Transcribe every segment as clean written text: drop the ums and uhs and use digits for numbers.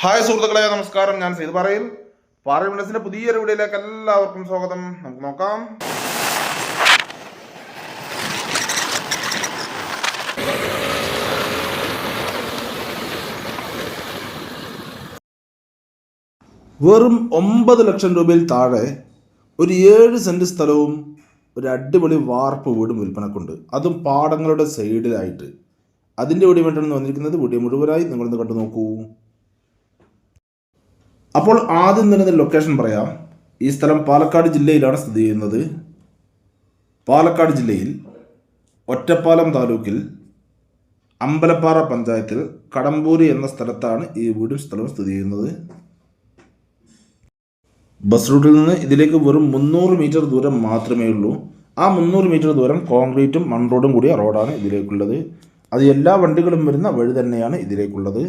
Hi സുഹൃത്തുക്കളെ, നമസ്കാരം. ഞാൻ സെയ്ത് പറയും പാർലമെന്റ്സിന്റെ പുതിയൊരു വീഡിയോയിലേക്ക് എല്ലാവർക്കും സ്വാഗതം. നമുക്ക് നോക്കാം. വെറും 9 ലക്ഷം രൂപയിൽ താഴെ ഒരു 7 സെന്റ് സ്ഥലവും ഒരു അടിപൊളി വാർപ്പ് വീടും വിൽപ്പനക്കുണ്ട്. അതും പാടങ്ങളുടെ സൈഡിലായിട്ട്. അതിൻ്റെ വീഡിയോ വേണ്ടിയാണ് വന്നിരിക്കുന്നത്. വീഡിയോ മുഴുവനായി നിങ്ങളൊന്ന് കണ്ടു നോക്കൂ. അപ്പോൾ ആദ്യം തന്നെ ലൊക്കേഷൻ പറയാം. ഈ സ്ഥലം പാലക്കാട് ജില്ലയിലാണ് സ്ഥിതി ചെയ്യുന്നത്. പാലക്കാട് ജില്ലയിൽ ഒറ്റപ്പാലം താലൂക്കിൽ അമ്പലപ്പാറ പഞ്ചായത്തിൽ കടമ്പൂര് എന്ന സ്ഥലത്താണ് ഈ വീടും സ്ഥലവും സ്ഥിതി ചെയ്യുന്നത്. ബസ് റൂട്ടിൽ നിന്ന് ഇതിലേക്ക് വെറും 300 മീറ്റർ ദൂരം മാത്രമേ ഉള്ളൂ. ആ 300 മീറ്റർ ദൂരം കോൺക്രീറ്റും മൺറോഡും കൂടിയ റോഡാണ് ഇതിലേക്കുള്ളത്. അത് എല്ലാ വണ്ടികളും വരുന്ന വഴി തന്നെയാണ് ഇതിലേക്കുള്ളത്.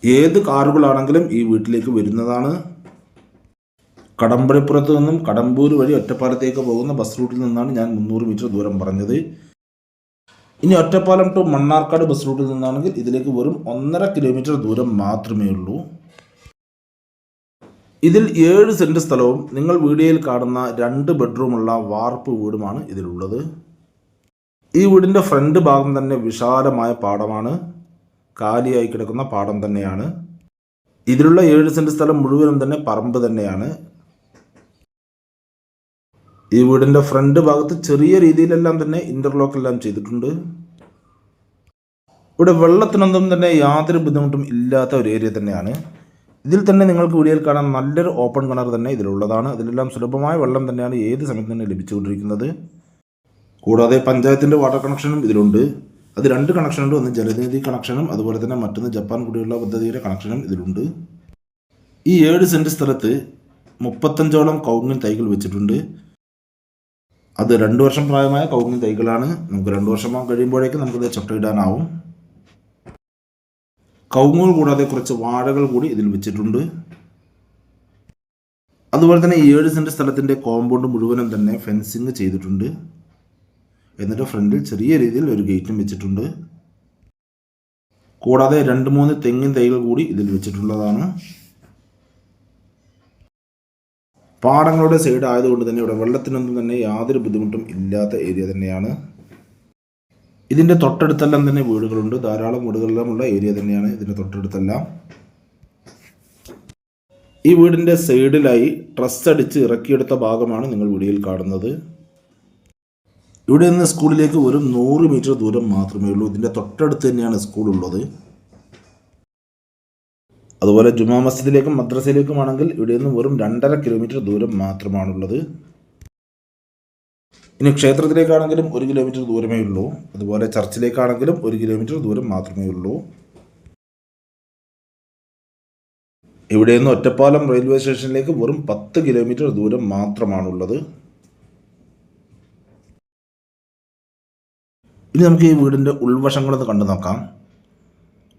ഏത് കാറുകളാണെങ്കിലും ഈ വീട്ടിലേക്ക് വരുന്നതാണ്. കടമ്പഴിപ്പുറത്ത് നിന്നും കടമ്പൂർ വഴി ഒറ്റപ്പാലത്തേക്ക് പോകുന്ന ബസ് റൂട്ടിൽ നിന്നാണ് ഞാൻ 300 മീറ്റർ ദൂരം പറഞ്ഞത്. ഇനി ഒറ്റപ്പാലം ടു മണ്ണാർക്കാട് ബസ് റൂട്ടിൽ നിന്നാണെങ്കിൽ ഇതിലേക്ക് വെറും 1.5 കിലോമീറ്റർ ദൂരം മാത്രമേ ഉള്ളൂ. ഇതിൽ 7 സെന്റ് സ്ഥലവും നിങ്ങൾ വീഡിയോയിൽ കാണുന്ന 2 ബെഡ്റൂമുള്ള വാർപ്പ് വീടുമാണ് ഇതിലുള്ളത്. ഈ വീടിൻ്റെ ഫ്രണ്ട് ഭാഗം തന്നെ വിശാലമായ പാടമാണ്. കാലിയായി കിടക്കുന്ന പാടം തന്നെയാണ്. ഇതിലുള്ള 7 സെന്റ് സ്ഥലം മുഴുവനും തന്നെ പറമ്പ് തന്നെയാണ്. ഈ വീടിൻ്റെ ഫ്രണ്ട് ഭാഗത്ത് ചെറിയ രീതിയിലെല്ലാം തന്നെ ഇൻ്റർലോക്ക് എല്ലാം ചെയ്തിട്ടുണ്ട്. ഇവിടെ വെള്ളത്തിനൊന്നും തന്നെ യാതൊരു ബുദ്ധിമുട്ടും ഇല്ലാത്ത ഒരു ഏരിയ തന്നെയാണ്. ഇതിൽ തന്നെ നിങ്ങൾക്ക് വീഡിയോയിൽ കാണാൻ നല്ലൊരു ഓപ്പൺ കിണർ തന്നെ ഇതിലുള്ളതാണ്. അതിലെല്ലാം സുലഭമായ വെള്ളം തന്നെയാണ് ഏത് സമയത്ത് തന്നെ ലഭിച്ചുകൊണ്ടിരിക്കുന്നത്. കൂടാതെ പഞ്ചായത്തിൻ്റെ വാട്ടർ കണക്ഷനും ഇതിലുണ്ട്. അത് 2 കണക്ഷനുണ്ട്. ഒന്ന് ജലനിധി കണക്ഷനും അതുപോലെ തന്നെ മറ്റൊന്ന് ജപ്പാൻ കുടിവെള്ള പദ്ധതിയുടെ കണക്ഷനും ഇതിലുണ്ട്. ഈ 7 സെന്റ് സ്ഥലത്ത് 35ഓളം കവുങ്ങിൻ തൈകൾ വെച്ചിട്ടുണ്ട്. അത് 2 വർഷം പ്രായമായ കവുങ്ങിൻ തൈകളാണ്. നമുക്ക് 2 വർഷം കഴിയുമ്പോഴേക്കും നമുക്കത് ചൊട്ടയിടാനാവും. കവുങ്ങുകൾ കൂടാതെ കുറച്ച് വാഴകൾ കൂടി ഇതിൽ വെച്ചിട്ടുണ്ട്. അതുപോലെ തന്നെ ഈ 7 സെന്റ് സ്ഥലത്തിൻ്റെ കോമ്പൗണ്ട് മുഴുവനും തന്നെ ഫെൻസിങ് ചെയ്തിട്ടുണ്ട്. എന്നിട്ട് ഫ്രണ്ടിൽ ചെറിയ രീതിയിൽ ഒരു ഗേറ്റും വെച്ചിട്ടുണ്ട്. കൂടാതെ 2-3 തെങ്ങിൻ തൈകൾ കൂടി ഇതിൽ വെച്ചിട്ടുള്ളതാണ്. പാടങ്ങളുടെ സൈഡ് ആയതുകൊണ്ട് തന്നെ ഇവിടെ വെള്ളത്തിനൊന്നും തന്നെ യാതൊരു ബുദ്ധിമുട്ടും ഇല്ലാത്ത ഏരിയ തന്നെയാണ്. ഇതിൻ്റെ തൊട്ടടുത്തെല്ലാം തന്നെ വീടുകളുണ്ട്. ധാരാളം വീടുകളെല്ലാമുള്ള ഏരിയ തന്നെയാണ് ഇതിൻ്റെ തൊട്ടടുത്തെല്ലാം. ഈ വീടിൻ്റെ സൈഡിലായി ട്രസ് അടിച്ച് ഇറക്കിയെടുത്ത ഭാഗമാണ് നിങ്ങൾ വീഡിയോയിൽ കാണുന്നത്. ഇവിടെ നിന്ന് സ്കൂളിലേക്ക് ഒരു 100 മീറ്റർ ദൂരം മാത്രമേ ഉള്ളൂ. ഇതിൻ്റെ തൊട്ടടുത്ത് തന്നെയാണ് സ്കൂളുള്ളത്. അതുപോലെ ജുമാ മസ്ജിദിലേക്കും മദ്രസയിലേക്കുമാണെങ്കിൽ ഇവിടെ നിന്ന് വെറും 2.5 കിലോമീറ്റർ ദൂരം മാത്രമാണുള്ളത്. ഇനി ക്ഷേത്രത്തിലേക്കാണെങ്കിലും 1 കിലോമീറ്റർ ദൂരമേ ഉള്ളൂ. അതുപോലെ ചർച്ചിലേക്കാണെങ്കിലും 1 കിലോമീറ്റർ ദൂരം മാത്രമേ ഉള്ളൂ. ഇവിടെ നിന്ന് ഒറ്റപ്പാലം റെയിൽവേ സ്റ്റേഷനിലേക്ക് വെറും 10 കിലോമീറ്റർ ദൂരം മാത്രമാണുള്ളത്. ഇനി നമുക്ക് ഈ വീടിൻ്റെ ഉൾവശങ്ങളൊന്ന് കണ്ടു നോക്കാം.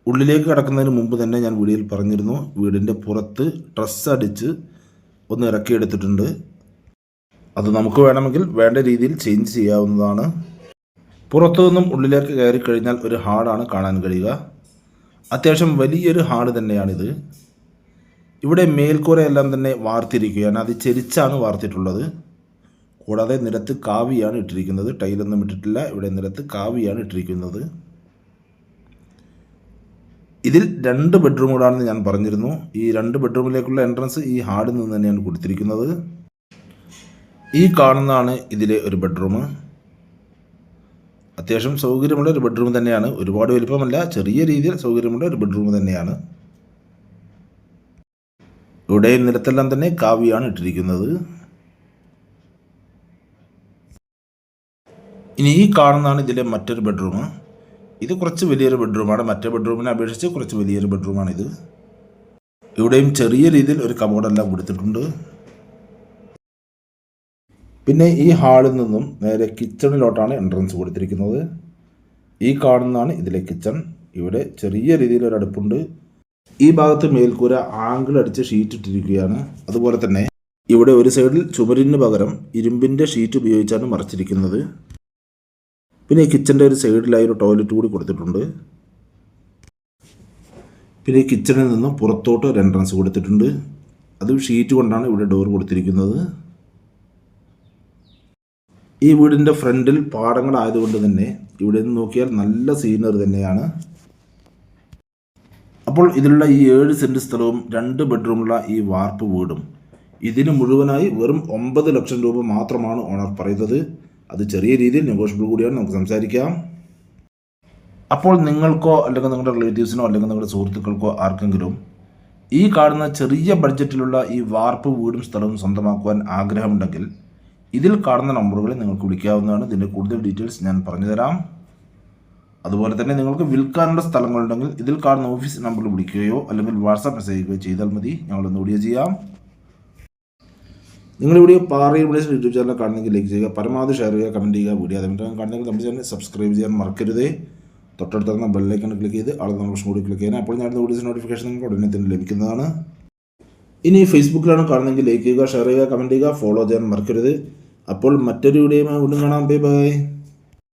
ഉള്ളിലേക്ക് കടക്കുന്നതിന് മുമ്പ് തന്നെ ഞാൻ വീഡിയോയിൽ പറഞ്ഞിരുന്നു, വീടിൻ്റെ പുറത്ത് ട്രസ് അടിച്ച് ഒന്ന് ഇറക്കിയെടുത്തിട്ടുണ്ട്. അത് നമുക്ക് വേണമെങ്കിൽ വേണ്ട രീതിയിൽ ചേഞ്ച് ചെയ്യാവുന്നതാണ്. പുറത്തു നിന്നും ഉള്ളിലേക്ക് കയറി കഴിഞ്ഞാൽ ഒരു ഹാളാണ് കാണാൻ കഴിയുക. അത്യാവശ്യം വലിയൊരു ഹാള് തന്നെയാണിത്. ഇവിടെ മേൽക്കൂരയെല്ലാം തന്നെ വാർത്തിരിക്കുകയാണ്. അത് ചെരിച്ചാണ് വാർത്തിട്ടുള്ളത്. കൂടാതെ നിലത്ത് കാവിയാണ് ഇട്ടിരിക്കുന്നത്. ടൈലൊന്നും ഇട്ടിട്ടില്ല. ഇവിടെ നിലത്ത് കാവിയാണ് ഇട്ടിരിക്കുന്നത്. ഇതിൽ 2 ബെഡ്റൂമുകളാണെന്ന് ഞാൻ പറഞ്ഞിരുന്നു. ഈ 2 ബെഡ്റൂമിലേക്കുള്ള എൻട്രൻസ് ഈ ഹാളിൽ നിന്ന് തന്നെയാണ് കൊടുത്തിരിക്കുന്നത്. ഈ കാണുന്നതാണ് ഇതിലെ ഒരു ബെഡ്റൂം. അത്യാവശ്യം സൗകര്യമുള്ള ഒരു ബെഡ്റൂം തന്നെയാണ്. ഒരുപാട് വലുപ്പമല്ല, ചെറിയ രീതിയിൽ സൗകര്യമുള്ള ഒരു ബെഡ്റൂം തന്നെയാണ്. ഇവിടെ നിലത്തെല്ലാം തന്നെ കാവിയാണ് ഇട്ടിരിക്കുന്നത്. ഇനി ഈ കാണുന്നതാണ് ഇതിലെ മറ്റൊരു ബെഡ്റൂം. ഇത് കുറച്ച് വലിയൊരു ബെഡ്റൂമാണ്. മറ്റേ ബെഡ്റൂമിനെ അപേക്ഷിച്ച് കുറച്ച് വലിയൊരു ബെഡ്റൂമാണിത്. ഇവിടെയും ചെറിയ രീതിയിൽ ഒരു കബോർഡെല്ലാം കൊടുത്തിട്ടുണ്ട്. പിന്നെ ഈ ഹാളിൽ നിന്നും നേരെ കിച്ചണിലോട്ടാണ് എൻട്രൻസ് കൊടുത്തിരിക്കുന്നത്. ഈ കാണുന്നതാണ് ഇതിലെ കിച്ചൺ. ഇവിടെ ചെറിയ രീതിയിലൊരു അടുപ്പുണ്ട്. ഈ ഭാഗത്ത് മേൽക്കൂര ആംഗിൾ അടിച്ച് ഷീറ്റ് ഇട്ടിരിക്കുകയാണ്. അതുപോലെ തന്നെ ഇവിടെ ഒരു സൈഡിൽ ചുമരിന് പകരം ഇരുമ്പിൻ്റെ ഷീറ്റ് ഉപയോഗിച്ചാണ് മറച്ചിരിക്കുന്നത്. പിന്നെ ഈ കിച്ചൻ്റെ ഒരു സൈഡിലായി ഒരു ടോയ്ലറ്റ് കൂടി കൊടുത്തിട്ടുണ്ട്. പിന്നെ ഈ കിച്ചണിൽ നിന്നും പുറത്തോട്ട് ഒരു എൻട്രൻസ് കൊടുത്തിട്ടുണ്ട്. അത് ഷീറ്റ് കൊണ്ടാണ് ഇവിടെ ഡോർ കൊടുത്തിരിക്കുന്നത്. ഈ വീടിൻ്റെ ഫ്രണ്ടിൽ പാടങ്ങളായതുകൊണ്ട് തന്നെ ഇവിടെ നിന്ന് നോക്കിയാൽ നല്ല സീനറി തന്നെയാണ്. അപ്പോൾ ഇതിലുള്ള ഈ 7 സെൻറ്റ് സ്ഥലവും 2 ബെഡ്റൂമുള്ള ഈ വാർപ്പ് വീടും ഇതിന് മുഴുവനായി വെറും 9 ലക്ഷം രൂപ മാത്രമാണ് ഓണർ പറയുന്നത്. അത് ചെറിയ രീതിയിൽ നെഗോഷ്യബിൾ കൂടിയാണ്, നമുക്ക് സംസാരിക്കാം. അപ്പോൾ നിങ്ങൾക്കോ അല്ലെങ്കിൽ നിങ്ങളുടെ റിലേറ്റീവ്സിനോ അല്ലെങ്കിൽ നിങ്ങളുടെ സുഹൃത്തുക്കൾക്കോ ആർക്കെങ്കിലും ഈ കാണുന്ന ചെറിയ ബഡ്ജറ്റിലുള്ള ഈ വാർപ്പ് വീടും സ്ഥലവും സ്വന്തമാക്കുവാൻ ആഗ്രഹമുണ്ടെങ്കിൽ ഇതിൽ കാണുന്ന നമ്പറുകളിൽ നിങ്ങൾക്ക് വിളിക്കാവുന്നതാണ്. ഇതിൻ്റെ കൂടുതൽ ഡീറ്റെയിൽസ് ഞാൻ പറഞ്ഞുതരാം. അതുപോലെ തന്നെ നിങ്ങൾക്ക് വിൽക്കാനുള്ള സ്ഥലങ്ങളുണ്ടെങ്കിൽ ഇതിൽ കാണുന്ന ഓഫീസ് നമ്പറിൽ വിളിക്കുകയോ അല്ലെങ്കിൽ വാട്സാപ്പ് മെസ്സേജ് ചെയ്യുകയോ ചെയ്താൽ മതി. ഞങ്ങളൊന്ന് വീഡിയോ ചെയ്യാം. നിങ്ങളിവിടെ പാറയുടെ യൂട്യൂബ് ചാനൽ കാണുന്നെങ്കിൽ ലൈക്ക് ചെയ്യുക, പരമാവധി ഷെയർ ചെയ്യുക, കമൻറ്റ് ചെയ്യുക. വീഡിയോ അതുകൊണ്ട് കാണുന്നെങ്കിൽ നമ്മുടെ ചാനൽ സബ്സ്ക്രൈബ് ചെയ്യാൻ മറക്കരുത്. തൊട്ടടുത്തുള്ള ബെല്ലൈക്കൺ ക്ലിക്ക് ചെയ്ത് ആൾ നമ്മൾ കൂടി ക്ലിക്ക് ചെയ്യാൻ. അപ്പോൾ ഞാൻ വീഡിയോസ് നോട്ടിഫിക്കേഷൻ നിങ്ങൾക്ക് ഉടനെ തന്നെ ലഭിക്കുന്നതാണ്. ഇനി ഫേസ്ബുക്കിലാണ് കാണുന്നെങ്കിൽ ലൈക്ക് ചെയ്യുക, ഷെയർ ചെയ്യുക, കമൻറ്റ് ചെയ്യുക, ഫോളോ ചെയ്യാൻ മറക്കരുത്. അപ്പോൾ മറ്റൊരു വീഡിയോയുമായി വീണ്ടും കാണാം. Bye bye.